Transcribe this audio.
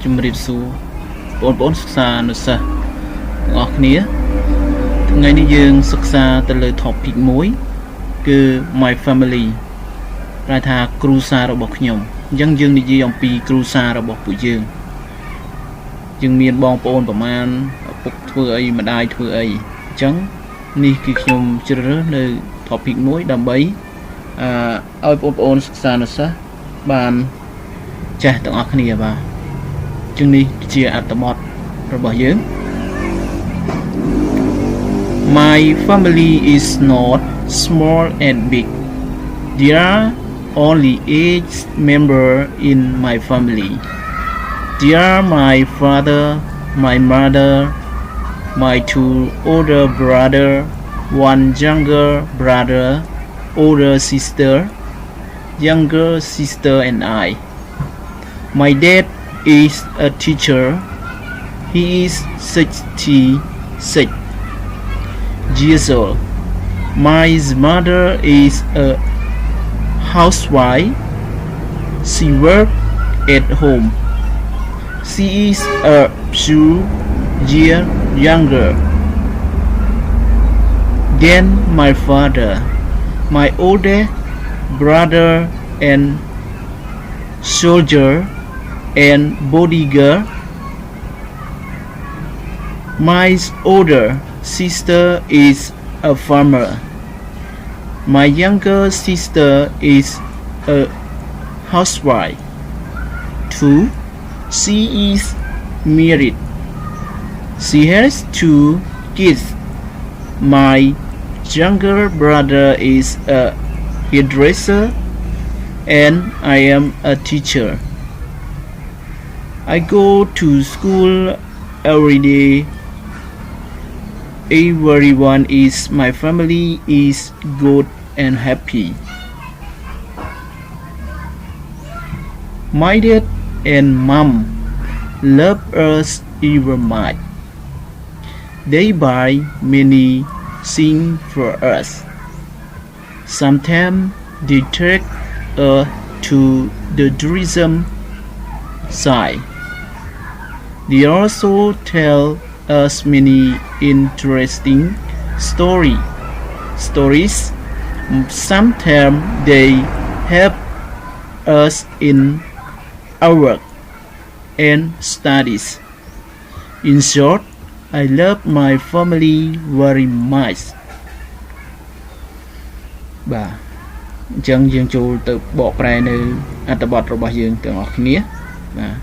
ជំរាបសួរបងប្អូនសិក្សានុសិស្សទាំងអស់គ្នាថ្ងៃនេះយើងសិក្សាទៅលើ topic មួយគឺ my family ប្រែថាគ្រួសាររបស់ខ្ញុំអញ្ចឹងយើងនិយាយអំពីគ្រួសាររបស់ពួកយើងមានបងប្អូនប្រមាណឪពុកធ្វើអីម្ដាយធ្វើអីអញ្ចឹងនេះគឺខ្ញុំជ្រើសរើសនៅ topic មួយដើម្បីឲ្យបងប្អូនសិក្សានុសិស្សបានចេះទាំងអស់គ្នាបាទជាងនេះជាអត្ថបទរបស់យើង My family is not small and big. There are only 8 members in my family. They are my father, my mother, my 2 older brothers, 1 younger brother, older sister, younger sister and I. My dad is a teacher. He is 66 years old. My mother is a housewife. She works at home. She is a few years younger than my father. My older brother and soldier and bodyguard. My older sister is a farmer. My younger sister is a housewife. 2. She is married. She has 2 kids. My younger brother is a hairdresser and I am a teacher. I go to school every day. Everyone is my family is good and happy. My dad and mom love us even much. They buy many things for us. Sometimes they take us to the tourism site. They also tell us many interesting stories. Sometimes they help us in our work and studies. In short, I love my family very much. បាទអញ្ចឹងយើងចូលទៅបកប្រែនៅអត្ថបទរបស់យើងទាំងអស់គ្នាបាទ